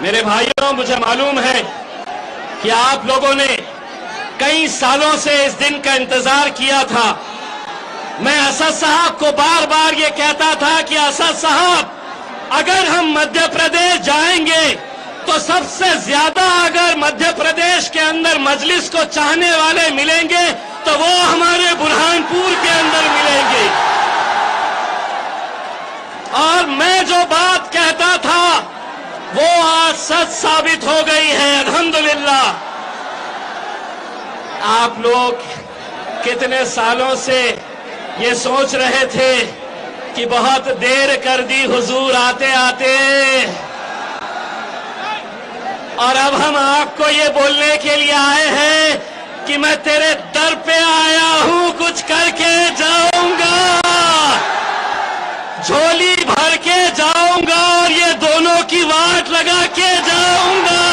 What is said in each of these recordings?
मेरे भाइयों, मुझे मालूम है कि आप लोगों ने कई सालों से इस दिन का इंतजार किया था। मैं असद साहब को बार बार ये कहता था कि असद साहब, अगर हम मध्य प्रदेश जाएंगे तो सबसे ज्यादा अगर मध्य प्रदेश के अंदर मजलिस को चाहने वाले मिलेंगे तो वो हमारे बुरहानपुर के अंदर मिलेंगे। और मैं जो बात कहता था वो आज सच साबित हो गई है, अल्हम्दुलिल्लाह। आप लोग कितने सालों से ये सोच रहे थे कि बहुत देर कर दी हुजूर आते आते, और अब हम आपको ये बोलने के लिए आए हैं कि मैं तेरे दर पे आया हूं, कुछ करके जाऊंगा, झोली भर के जाऊंगा और ये दोनों की वाट लगा के जाऊंगा।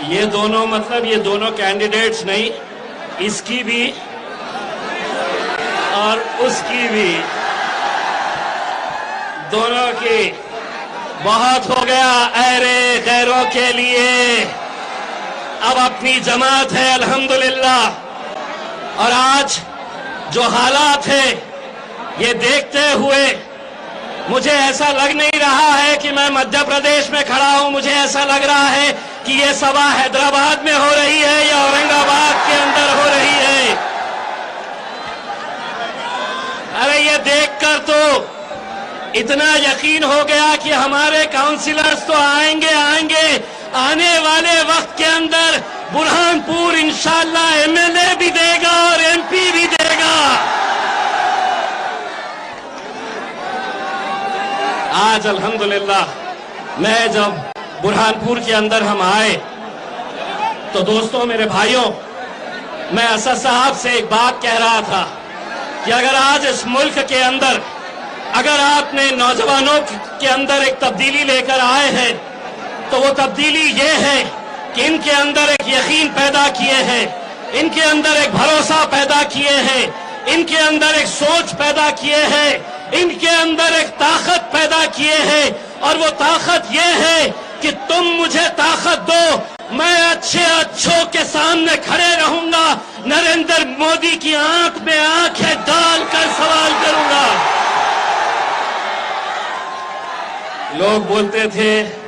ये दोनों मतलब ये दोनों कैंडिडेट्स नहीं, इसकी भी और उसकी भी, दोनों की। बहुत हो गया ऐरे गैरों के लिए, अब अपनी जमात है अल्हम्दुलिल्लाह। और आज जो हालात है ये देखते हुए मुझे ऐसा लग नहीं रहा है कि मैं मध्य प्रदेश में खड़ा हूं। मुझे ऐसा लग रहा है कि ये सभा हैदराबाद में हो रही है या औरंगाबाद के अंदर हो रही है। अरे ये देखकर तो इतना यकीन हो गया कि हमारे काउंसिलर्स तो आएंगे। आने वाले वक्त के अंदर बुरहानपुर इंशाअल्लाह एमएलए भी देगा और एमपी भी देगा। आज अल्हम्दुलिल्लाह मैं जब बुरहानपुर के अंदर हम आए तो दोस्तों, मेरे भाइयों, मैं असद साहब से एक बात कह रहा था कि अगर आज इस मुल्क के अंदर अगर आपने नौजवानों के अंदर एक तब्दीली लेकर आए हैं तो वो तब्दीली ये है कि इनके अंदर एक यकीन पैदा किए हैं, इनके अंदर एक भरोसा पैदा किए हैं, इनके अंदर एक सोच पैदा किए हैं, इनके अंदर एक ताकत पैदा किए हैं। और वो ताकत ये है कि तुम मुझे ताकत दो, मैं अच्छों के सामने खड़े रहूंगा, नरेंद्र मोदी की आंख में आंखें डालकर सवाल करूंगा। लोग बोलते थे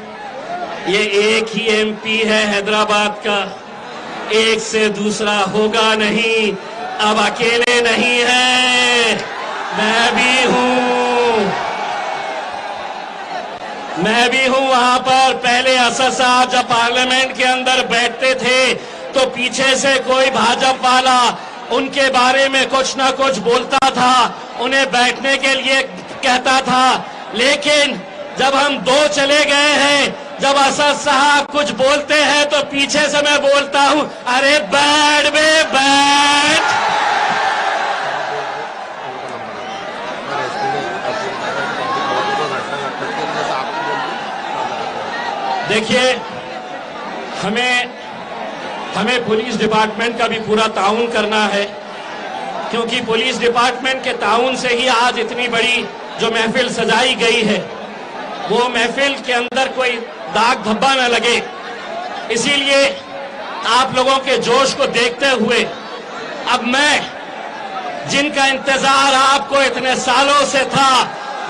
ये एक ही एमपी है हैदराबाद का, एक से दूसरा होगा नहीं, अब अकेले नहीं है, मैं भी हूं वहां पर। पहले असद साहब जब पार्लियामेंट के अंदर बैठते थे तो पीछे से कोई भाजपा वाला उनके बारे में कुछ ना कुछ बोलता था, उन्हें बैठने के लिए कहता था। लेकिन जब हम दो चले गए हैं, जब असद साहब कुछ बोलते हैं तो पीछे से मैं बोलता हूं, अरे बैठ बे बैठ। देखिए, हमें पुलिस डिपार्टमेंट का भी पूरा ताउन करना है, क्योंकि पुलिस डिपार्टमेंट के ताउन से ही आज इतनी बड़ी जो महफिल सजाई गई है वो महफिल के अंदर कोई दाग धब्बा न लगे। इसीलिए आप लोगों के जोश को देखते हुए अब मैं जिनका इंतजार आपको इतने सालों से था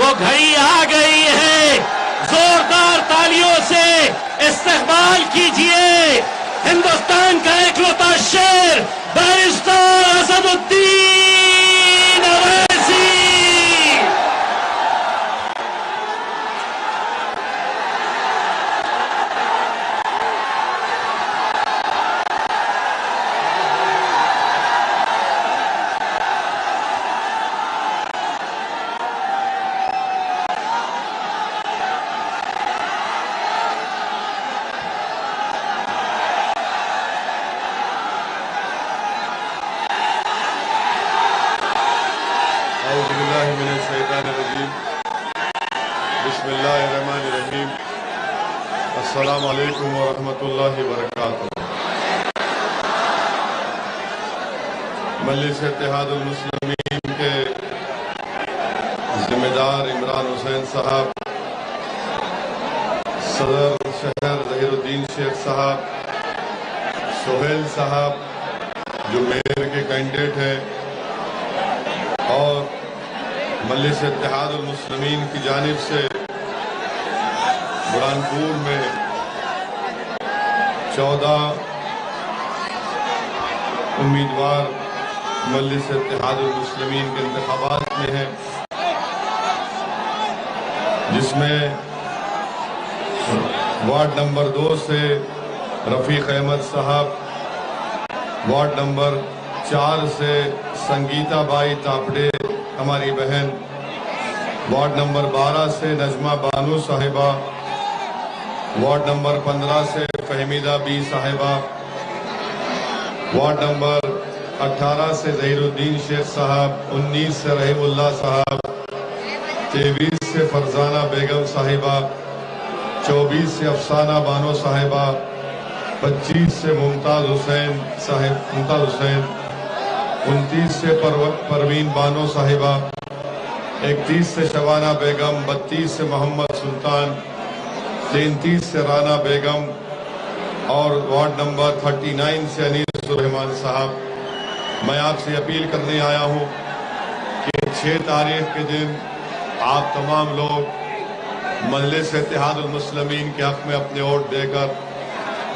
वो घड़ी आ गई है। जोरदार तालियों से इस्तकबाल कीजिए हिंदुस्तान का इकलौता शेर बैरिस्टर असदुद्दीन अवैसी। बिस्मिल्लाहिर्रहमानिर्रहीम। अस्सलामु अलैकुम व रहमतुल्लाहि व बरकातुहू। मजलिस इत्तेहादुल मुस्लिमीन के जिम्मेदार इमरान हुसैन साहब, सदर शहर ज़हीरुद्दीन शेख साहब, सोहेल साहब जो मेयर के कैंडिडेट हैं, और मजलिस इत्तेहादुल मुस्लिमीन की जानिब से बुरहानपुर में 14 उम्मीदवार मजलिस इत्तेहादुल मुस्लिमीन के इंतखाबात में हैं, जिसमें वार्ड नंबर 2 से रफीक अहमद साहब, वार्ड नंबर 4 से संगीता बाई तापड़े हमारी बहन, वार्ड नंबर 12 से नजमा बानू साहिबा, वार्ड नंबर 15 से फहमीदा बी साहिबा, वार्ड नंबर 18 से ज़हीरुद्दीन शेख साहब, 19 से रहीमुल्लाह साहब, 23 से फरजाना बेगम साहिबा, 24 से अफसाना बानो साहिबा, 25 से मुमताज हुसैन साहिब, 29 से परवीन बानो साहिबा, 31 से शबाना बेगम, 32 से मोहम्मद सुल्तान, 33 से राना बेगम, और वार्ड नंबर 39 से अनीस रहमान साहब। मैं आपसे अपील करने आया हूं कि 6 तारीख के दिन आप तमाम लोग मजलिस इत्तेहादुल मुस्लिमीन के हक में अपने वोट देकर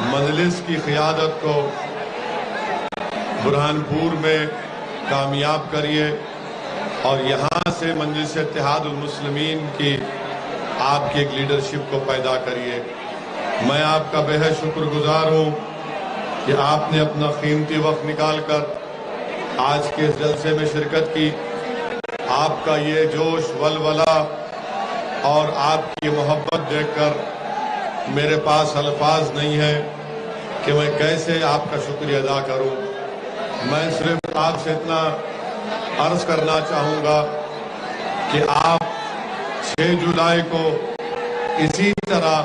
मजलिस की क़ियादत को बुरहानपुर में कामयाब करिए, और यहाँ से मजलिस इत्तेहादुल मुस्लिमीन की आपकी एक लीडरशिप को पैदा करिए। मैं आपका बेहद शुक्रगुजार हूँ कि आपने अपना कीमती वक्त निकालकर आज के इस जलसे में शिरकत की। आपका ये जोश, वलवला और आपकी मोहब्बत देखकर मेरे पास अल्फाज नहीं है कि मैं कैसे आपका शुक्रिया अदा करूं। मैं सिर्फ आपसे इतना अर्ज करना चाहूँगा कि आप 6 जुलाई को इसी तरह,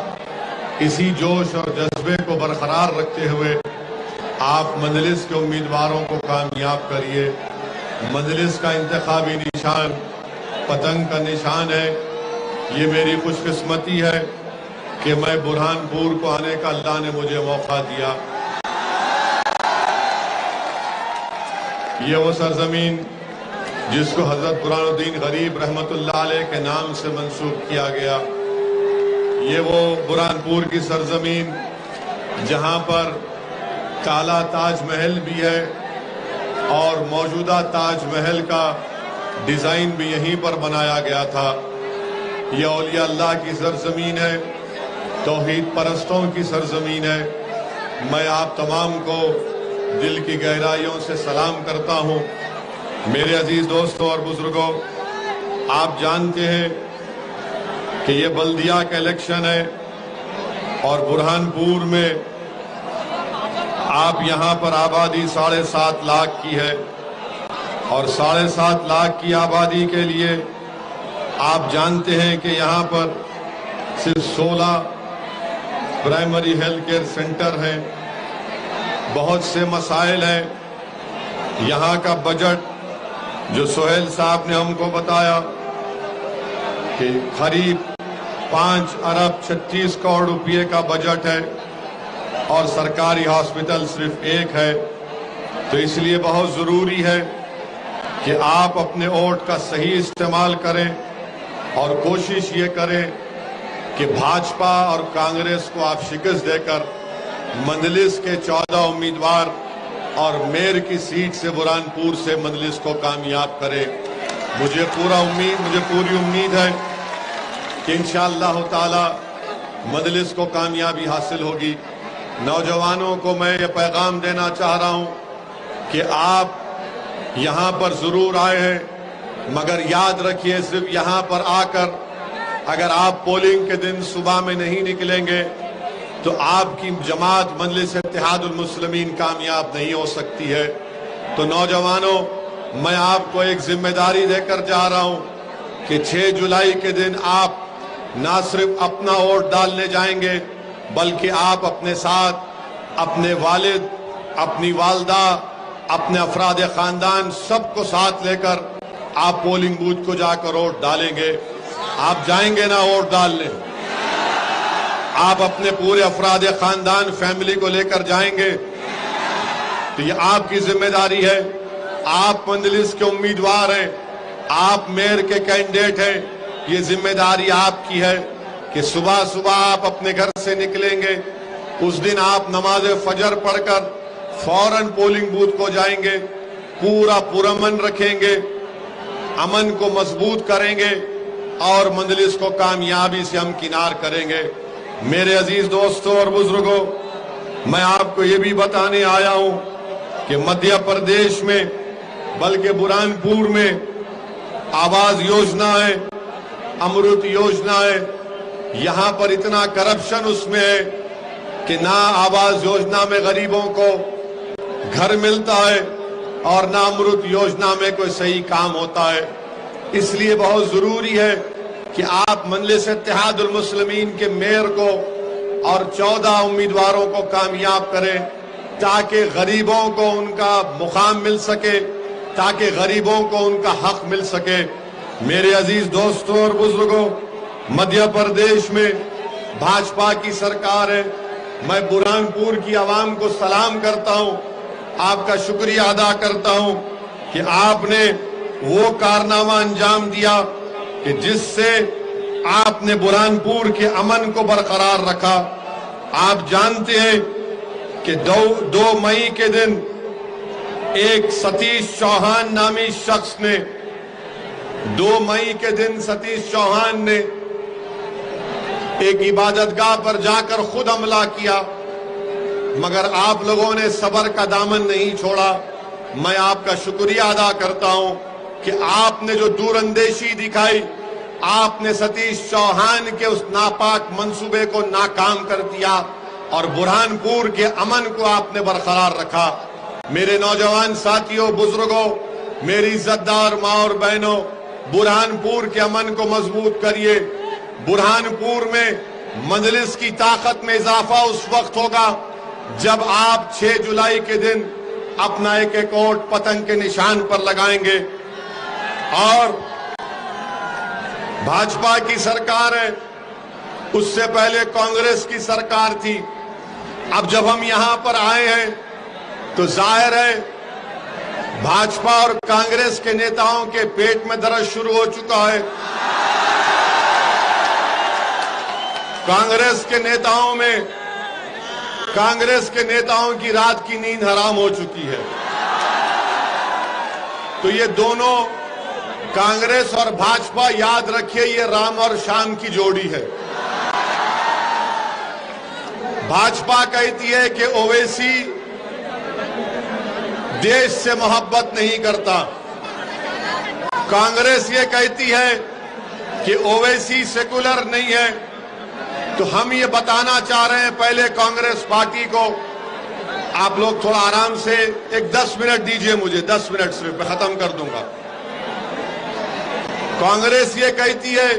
इसी जोश और जज्बे को बरकरार रखते हुए आप मजलिस के उम्मीदवारों को कामयाब करिए। मजलिस का इंतखाबी निशान पतंग का निशान है। ये मेरी खुशकिस्मती है कि मैं बुरहानपुर को आने का अल्लाह ने मुझे मौका दिया। ये वो सरजमीन जिसको हजरत बुरहानुद्दीन गरीब रहमतुल्लाह अलैह के नाम से मंसूब किया गया, ये वो बुरहानपुर की सरजमीन जहां पर काला ताजमहल भी है और मौजूदा ताजमहल का डिजाइन भी यहीं पर बनाया गया था। यह औलिया अल्लाह की सरजमीन है, तौहीद परस्तों की सरजमीन है। मैं आप तमाम को दिल की गहराइयों से सलाम करता हूं। मेरे अजीज दोस्तों और बुजुर्गों, आप जानते हैं कि ये बल्दिया का इलेक्शन है और बुरहानपुर में आप यहां पर आबादी 7.5 लाख की है, और 7.5 लाख की आबादी के लिए आप जानते हैं कि यहां पर सिर्फ 16 प्राइमरी हेल्थ केयर सेंटर हैं। बहुत से मसाइल हैं। यहां का बजट जो सोहेल साहब ने हमको बताया कि करीब 5 अरब 36 करोड़ रुपये का बजट है और सरकारी हॉस्पिटल सिर्फ एक है। तो इसलिए बहुत जरूरी है कि आप अपने वोट का सही इस्तेमाल करें और कोशिश ये करें कि भाजपा और कांग्रेस को आप शिकस्त देकर मजलिस के 14 उम्मीदवार और मेयर की सीट से बुरहानपुर से मजलिस को कामयाब करें। मुझे पूरी उम्मीद है कि इंशाअल्लाह ताला मजलिस को कामयाबी हासिल होगी। नौजवानों को मैं ये पैगाम देना चाह रहा हूं कि आप यहां पर जरूर आए हैं, मगर याद रखिए सिर्फ यहां पर आकर अगर आप पोलिंग के दिन सुबह में नहीं निकलेंगे तो आपकी जमात मजलिस इत्तेहादुल मुस्लिमीन कामयाब नहीं हो सकती है। तो नौजवानों, मैं आपको एक जिम्मेदारी देकर जा रहा हूं कि 6 जुलाई के दिन आप ना सिर्फ अपना वोट डालने जाएंगे, बल्कि आप अपने साथ अपने वालिद, अपनी वालदा, अपने अफराद खानदान सबको साथ लेकर आप पोलिंग बूथ को जाकर वोट डालेंगे। आप जाएंगे ना वोट डालने? आप अपने पूरे अफराद खानदान फैमिली को लेकर जाएंगे, तो ये आपकी जिम्मेदारी है। आप मंजलिस के उम्मीदवार हैं, आप मेयर के कैंडिडेट हैं। ये जिम्मेदारी आपकी है कि सुबह सुबह आप अपने घर से निकलेंगे, उस दिन आप नमाज फजर पढ़कर फौरन पोलिंग बूथ को जाएंगे, पूरा पुरअमन रखेंगे, अमन को मजबूत करेंगे और मंजलिस को कामयाबी से हम किनार करेंगे। मेरे अजीज दोस्तों और बुजुर्गों, मैं आपको ये भी बताने आया हूं कि मध्य प्रदेश में, बल्कि बुरहानपुर में आवास योजना है, अमृत योजना है, यहां पर इतना करप्शन उसमें है कि ना आवास योजना में गरीबों को घर मिलता है और ना अमृत योजना में कोई सही काम होता है। इसलिए बहुत जरूरी है कि आप मजलिस इत्तेहादुल मुस्लिमीन के मेयर को और 14 उम्मीदवारों को कामयाब करें, ताकि गरीबों को उनका मुकाम मिल सके, ताकि गरीबों को उनका हक मिल सके। मेरे अजीज दोस्तों और बुजुर्गों, मध्य प्रदेश में भाजपा की सरकार है। मैं बुरहानपुर की आवाम को सलाम करता हूं, आपका शुक्रिया अदा करता हूं कि आपने वो कारनामा अंजाम दिया कि जिससे आपने बुरहानपुर के अमन को बरकरार रखा। आप जानते हैं कि 2 मई के दिन एक सतीश चौहान नामी शख्स ने 2 मई के दिन सतीश चौहान ने एक इबादतगाह पर जाकर खुद हमला किया, मगर आप लोगों ने सब्र का दामन नहीं छोड़ा। मैं आपका शुक्रिया अदा करता हूं कि आपने जो दूरंदेशी दिखाई, आपने सतीश चौहान के उस नापाक मंसूबे को नाकाम कर दिया और बुरहानपुर के अमन को आपने बरकरार रखा। मेरे नौजवान साथियों, बुजुर्गों, मेरी इज्जतदार माँ और बहनों, बुरहानपुर के अमन को मजबूत करिए। बुरहानपुर में मजलिस की ताकत में इजाफा उस वक्त होगा जब आप 6 जुलाई के दिन अपना एक वोट पतंग के निशान पर लगाएंगे। और भाजपा की सरकार है, उससे पहले कांग्रेस की सरकार थी। अब जब हम यहां पर आए हैं तो जाहिर है भाजपा और कांग्रेस के नेताओं के पेट में दर्द शुरू हो चुका है। कांग्रेस के नेताओं की रात की नींद हराम हो चुकी है। तो ये दोनों, कांग्रेस और भाजपा, याद रखिए, ये राम और शाम की जोड़ी है। भाजपा कहती है कि ओवैसी देश से मोहब्बत नहीं करता, कांग्रेस ये कहती है कि ओवैसी सेकुलर नहीं है। तो हम ये बताना चाह रहे हैं पहले कांग्रेस पार्टी को, आप लोग थोड़ा आराम से, एक 10 मिनट दीजिए मुझे, 10 मिनट सिर्फ, मैं खत्म कर दूंगा। कांग्रेस ये कहती है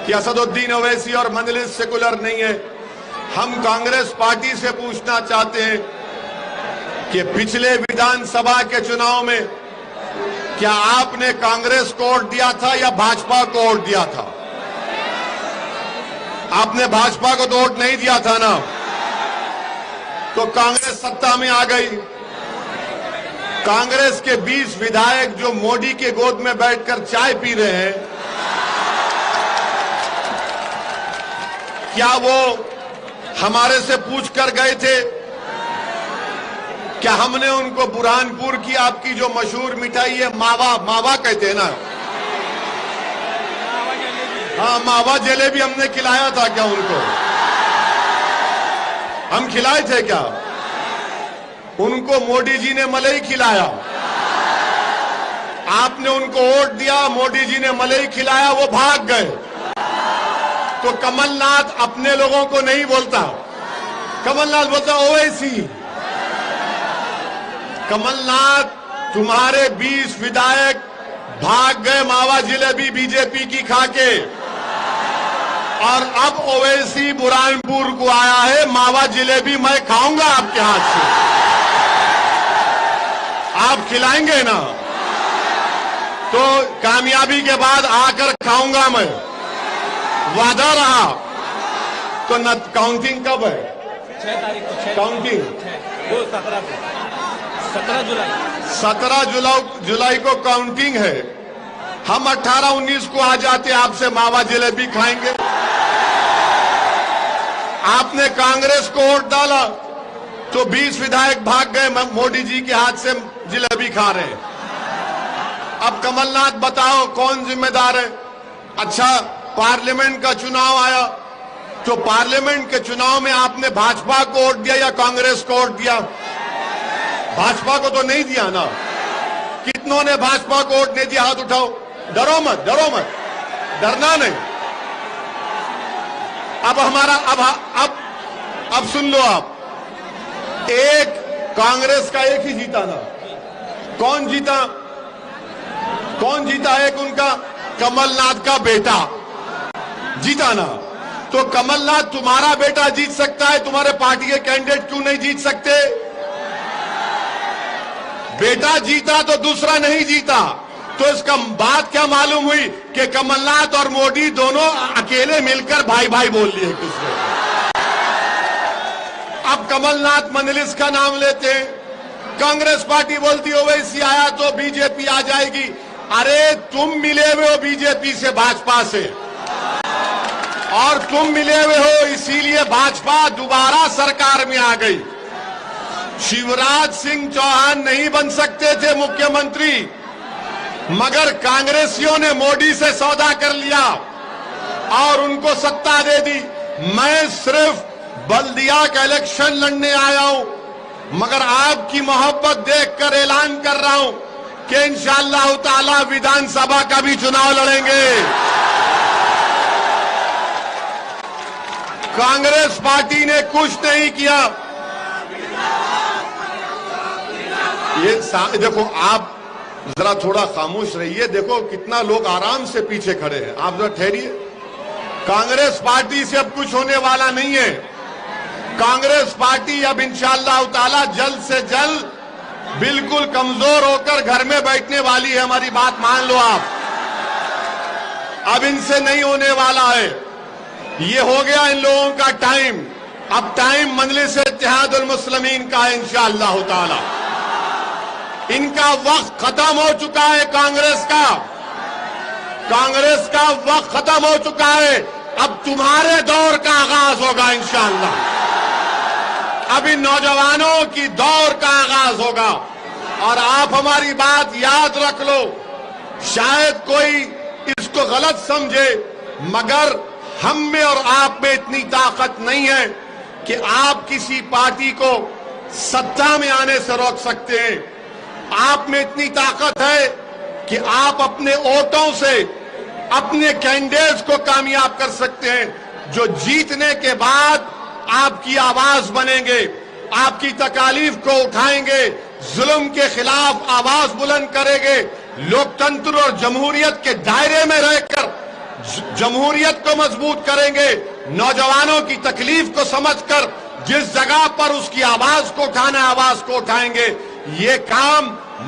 कि असदुद्दीन ओवैसी और मजलिस सेकुलर नहीं है। हम कांग्रेस पार्टी से पूछना चाहते हैं कि पिछले विधानसभा के चुनाव में क्या आपने कांग्रेस को वोट दिया था या भाजपा को वोट दिया था? आपने भाजपा को तो वोट नहीं दिया था ना, तो कांग्रेस सत्ता में आ गई। कांग्रेस के 20 विधायक जो मोदी के गोद में बैठकर चाय पी रहे हैं, क्या वो हमारे से पूछकर गए थे? क्या हमने उनको बुरहानपुर की आपकी जो मशहूर मिठाई है मावा कहते हैं ना, हाँ, मावा जलेबी हमने खिलाया था क्या उनको? हम खिलाए थे क्या? उनको मोदी जी ने मलई खिलाया। आपने उनको वोट दिया, मोदी जी ने मलई खिलाया, वो भाग गए। तो कमलनाथ अपने लोगों को नहीं बोलता, कमलनाथ बोलता ओवैसी। कमलनाथ, तुम्हारे 20 विधायक भाग गए मावा जलेबी बीजेपी की खाके, और अब ओवैसी बुरहानपुर को आया है, मावा जलेबी मैं खाऊंगा आपके हाथ से। आप खिलाएंगे ना? तो कामयाबी के बाद आकर खाऊंगा मैं, वादा रहा। तो न काउंटिंग कब है? 6 तारीख को काउंटिंग 17 जुलाई 17 जुलाई को काउंटिंग है। हम 18-19 को आ जाते, आपसे मावा जलेबी खाएंगे। आपने कांग्रेस को वोट डाला तो 20 विधायक भाग गए, मोदी जी के हाथ से जलेबी खा रहे हैं। अब कमलनाथ बताओ कौन जिम्मेदार है? अच्छा, पार्लियामेंट का चुनाव आया तो पार्लियामेंट के चुनाव में आपने भाजपा को वोट दिया या कांग्रेस को वोट दिया? भाजपा को तो नहीं दिया ना। कितनों ने भाजपा को वोट नहीं दिया? हाथ उठाओ। डरो मत, डरो मत, डरना नहीं। अब हमारा अब सुन लो आप, एक कांग्रेस का एक ही जीता ना। कौन जीता? कौन जीता? एक उनका कमलनाथ का बेटा जीता ना। तो कमलनाथ तुम्हारा बेटा जीत सकता है, तुम्हारे पार्टी के कैंडिडेट क्यों नहीं जीत सकते? बेटा जीता तो दूसरा नहीं जीता। तो इसका बात क्या मालूम हुई कि कमलनाथ और मोदी दोनों अकेले मिलकर भाई भाई बोल लिए एक दूसरे को। अब कमलनाथ मंजलिस का नाम लेते हैं, कांग्रेस पार्टी बोलती हो वैसी आया तो बीजेपी आ जाएगी। अरे तुम मिले हुए हो बीजेपी से, भाजपा से, और तुम मिले हुए हो इसीलिए भाजपा दोबारा सरकार में आ गई। शिवराज सिंह चौहान नहीं बन सकते थे मुख्यमंत्री, मगर कांग्रेसियों ने मोदी से सौदा कर लिया और उनको सत्ता दे दी। मैं सिर्फ बल्दिया का इलेक्शन लड़ने आया हूं, मगर आपकी मोहब्बत देखकर ऐलान कर रहा हूं कि इंशाअल्लाह ताला विधानसभा का भी चुनाव लड़ेंगे। कांग्रेस पार्टी ने कुछ नहीं किया। ये देखो, आप जरा थोड़ा खामोश रहिए। देखो कितना लोग आराम से पीछे खड़े हैं, आप जरा ठहरिए। कांग्रेस पार्टी से अब कुछ होने वाला नहीं है। कांग्रेस पार्टी अब इंशाअल्लाह ताला जल्द से जल्द बिल्कुल कमजोर होकर घर में बैठने वाली है। हमारी बात मान लो आप। अब इनसे नहीं होने वाला है। ये हो गया इन लोगों का टाइम। अब टाइम मजलिस इत्तेहादुल मुस्लिमीन का है इंशाअल्लाह ताला। इनका वक्त खत्म हो चुका है। कांग्रेस का वक्त खत्म हो चुका है। अब तुम्हारे दौर का आगाज होगा इंशाअल्लाह। अब इन नौजवानों की दौर का आगाज होगा। और आप हमारी बात याद रख लो, शायद कोई इसको गलत समझे, मगर हम में और आप में इतनी ताकत नहीं है कि आप किसी पार्टी को सत्ता में आने से रोक सकते हैं। आप में इतनी ताकत है कि आप अपने वोटों से अपने कैंडिडेट्स को कामयाब कर सकते हैं, जो जीतने के बाद आपकी आवाज बनेंगे, आपकी तकालीफ को उठाएंगे, जुल्म के खिलाफ आवाज बुलंद करेंगे, लोकतंत्र और जमहूरियत के दायरे में रहकर जमहूरियत को मजबूत करेंगे, नौजवानों की तकलीफ को समझकर जिस जगह पर उसकी आवाज को उठाना है आवाज को उठाएंगे। ये काम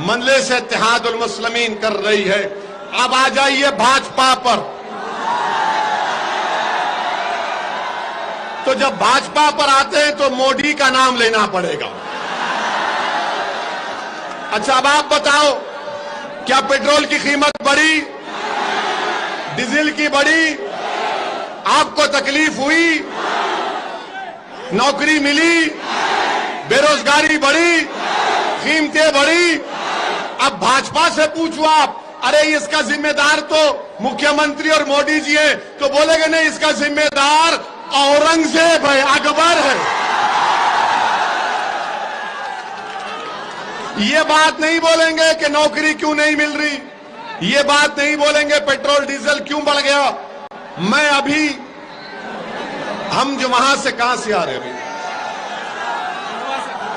मजलिस इत्तेहादुल मुस्लिमीन कर रही है। अब आ जाइए भाजपा पर। तो जब भाजपा पर आते हैं तो मोदी का नाम लेना पड़ेगा। अच्छा, अब आप बताओ, क्या पेट्रोल की कीमत बढ़ी? डीजल की बढ़ी? आपको तकलीफ हुई? नौकरी मिली? बेरोजगारी बढ़ी? कीमतें बढ़ी? अब भाजपा से पूछो आप, अरे इसका जिम्मेदार तो मुख्यमंत्री और मोदी जी हैं, तो बोलेंगे नहीं, इसका जिम्मेदार औरंगजेब है, अकबर है। ये बात नहीं बोलेंगे कि नौकरी क्यों नहीं मिल रही, ये बात नहीं बोलेंगे पेट्रोल डीजल क्यों बढ़ गया। मैं अभी, हम जो वहां से कहां से आ रहे हैं अभी,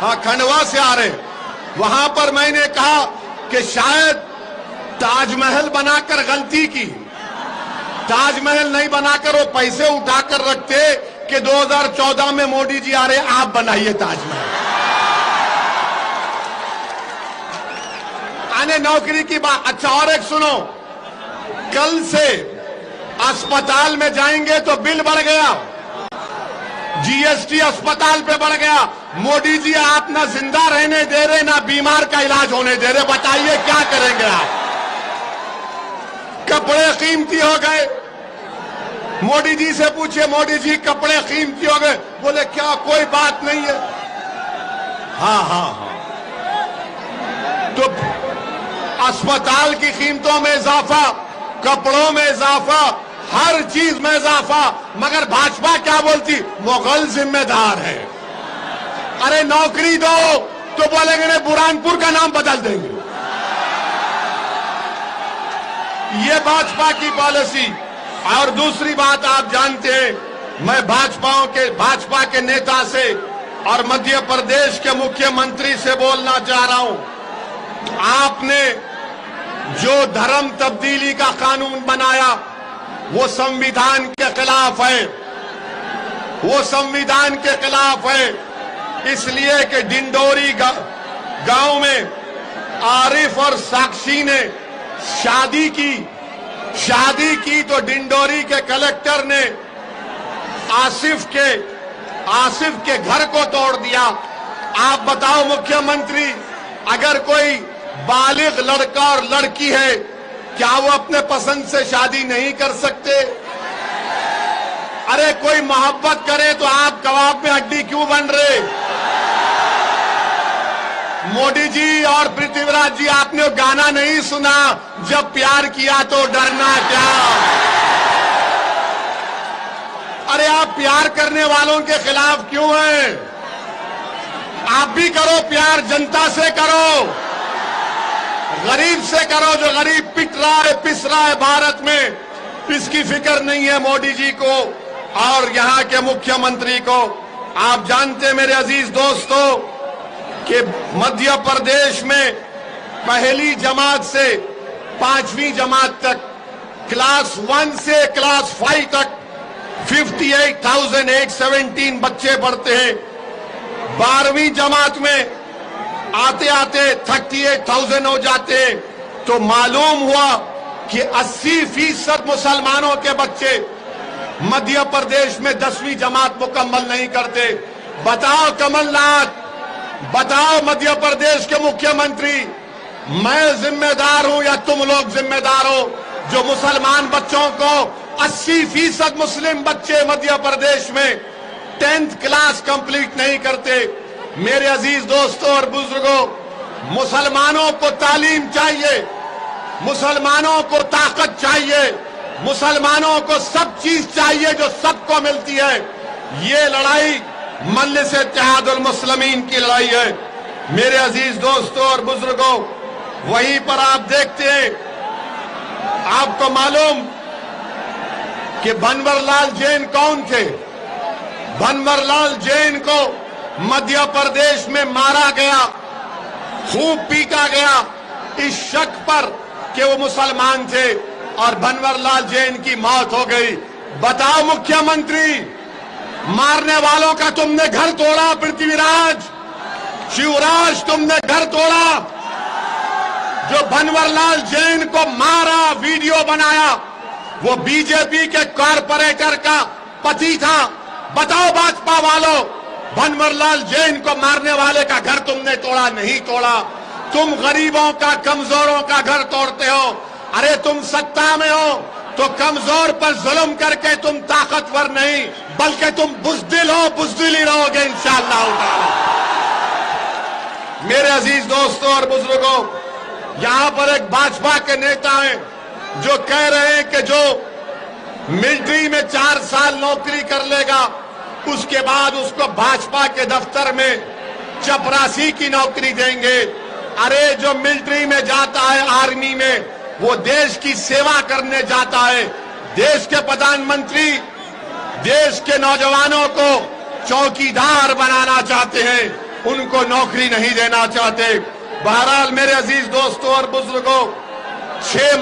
हाँ खंडवा से आ रहे हैं, वहां पर मैंने कहा कि शायद ताजमहल बनाकर गलती की। ताजमहल नहीं बनाकर वो पैसे उठाकर रखते कि 2014 में मोदी जी आ रहे, आप बनाइए ताजमहल। आने नौकरी की बात। अच्छा, और एक सुनो, कल से अस्पताल में जाएंगे तो बिल बढ़ गया। जीएसटी अस्पताल पे बढ़ गया। मोदी जी आप ना जिंदा रहने दे रहे ना बीमार का इलाज होने दे रहे। बताइए क्या करेंगे आप? कपड़े कीमती हो गए। मोदी जी से पूछिए, मोदी जी कपड़े कीमती हो गए, बोले क्या कोई बात नहीं है। हाँ हाँ हाँ, तो अस्पताल की कीमतों में इजाफा, कपड़ों में इजाफा, हर चीज में इजाफा, मगर भाजपा क्या बोलती? मुगल जिम्मेदार है। अरे नौकरी दो तो बोलेंगे नहीं, बुरहानपुर का नाम बदल देंगे। ये भाजपा की पॉलिसी। और दूसरी बात आप जानते हैं, मैं भाजपा के नेता से और मध्य प्रदेश के मुख्यमंत्री से बोलना चाह रहा हूं। आपने जो धर्म तब्दीली का कानून बनाया वो संविधान के खिलाफ है, वो संविधान के खिलाफ है। इसलिए कि डिंडोरी गांव में आरिफ और साक्षी ने शादी की तो डिंडोरी के कलेक्टर ने आसिफ के घर को तोड़ दिया। आप बताओ मुख्यमंत्री, अगर कोई बालिग लड़का और लड़की है, क्या वो अपने पसंद से शादी नहीं कर सकते? अरे कोई मोहब्बत करे तो आप कबाब में हड्डी क्यों बन रहे? मोदी जी और पृथ्वीराज जी, आपने वो गाना नहीं सुना, जब प्यार किया तो डरना क्या? अरे आप प्यार करने वालों के खिलाफ क्यों हैं? आप भी करो प्यार, जनता से करो, गरीब से करो। जो गरीब पिट रहा है, पिस रहा है भारत में, इसकी फिक्र नहीं है मोदी जी को और यहां के मुख्यमंत्री को। आप जानते मेरे अजीज दोस्तों कि मध्य प्रदेश में पहली जमात से 5वीं जमात तक, क्लास 1 से क्लास 5 तक 58,817 बच्चे पढ़ते हैं। 12वीं जमात में आते आते 38,000 हो जाते हैं। तो मालूम हुआ कि 80% मुसलमानों के बच्चे मध्य प्रदेश में 10वीं जमात मुकम्मल नहीं करते। बताओ कमलनाथ, बताओ मध्य प्रदेश के मुख्यमंत्री, मैं जिम्मेदार हूं या तुम लोग जिम्मेदार हो जो मुसलमान बच्चों को 80% मुस्लिम बच्चे मध्य प्रदेश में 10th क्लास कंप्लीट नहीं करते। मेरे अजीज दोस्तों और बुजुर्गों, मुसलमानों को तालीम चाहिए, मुसलमानों को ताकत चाहिए, मुसलमानों को सब चीज चाहिए जो सबको मिलती है। ये लड़ाई मजलिस इत्तेहादुल मुस्लिमीन की लड़ाई है। मेरे अजीज दोस्तों और बुजुर्गों, वहीं पर आप देखते हैं, आपको मालूम कि भंवरलाल जैन कौन थे? भंवरलाल जैन को मध्य प्रदेश में मारा गया, खूब पीटा गया इस शक पर कि वो मुसलमान थे और भंवरलाल जैन की मौत हो गई। बताओ मुख्यमंत्री, मारने वालों का तुमने घर तोड़ा। पृथ्वीराज, शिवराज, तुमने घर तोड़ा। जो भंवरलाल जैन को मारा, वीडियो बनाया, वो बीजेपी के कॉरपोरेटर का पति था। बताओ भाजपा वालों, भंवरलाल जैन को मारने वाले का घर तुमने तोड़ा? नहीं तोड़ा। तुम गरीबों का, कमजोरों का घर तोड़ते हो। अरे तुम सत्ता में हो तो कमजोर पर जुल्म करके तुम ताकतवर नहीं, बल्कि तुम बुज़दिल हो, बुज़दिल ही रहोगे इंशाअल्लाह ताला। मेरे अजीज दोस्तों और बुजुर्गों, यहां पर एक भाजपा के नेता हैं जो कह रहे हैं कि जो मिलिट्री में 4 साल नौकरी कर लेगा उसके बाद उसको भाजपा के दफ्तर में चपरासी की नौकरी देंगे। अरे जो मिलिट्री में जाता है, आर्मी में, वो देश की सेवा करने जाता है। देश के प्रधानमंत्री देश के नौजवानों को चौकीदार बनाना चाहते हैं, उनको नौकरी नहीं देना चाहते। बहरहाल मेरे अजीज दोस्तों और बुजुर्गों, 6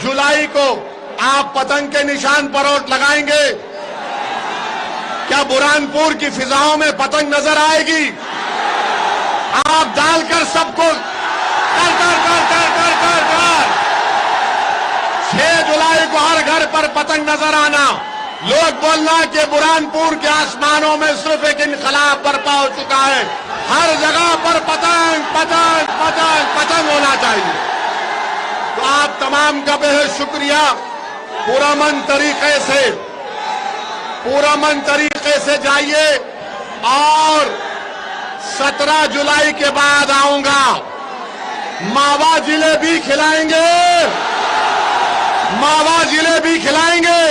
जुलाई को आप पतंग के निशान पर वोट लगाएंगे? क्या बुरहानपुर की फिजाओं में पतंग नजर आएगी? आप डालकर सबको कर 6 जुलाई को हर घर पर पतंग नजर आना। लोग बोलना कि बुरहानपुर के आसमानों में सिर्फ एक इनकलाब बर्पा हो चुका है, हर जगह पर पतंग पतंग पतंग पतंग होना चाहिए। तो आप तमाम का बेहद शुक्रिया। पुरअमन तरीके से जाइए और 17 जुलाई के बाद आऊंगा, मावा जिलेबी खिलाएंगे, मावा जिलेबी खिलाएंगे।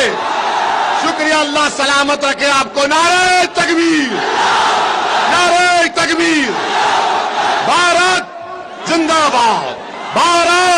शुक्रिया, अल्लाह सलामत रखे आपको। नारे तकबीर, नारे तकबीर। भारत जिंदाबाद, भारत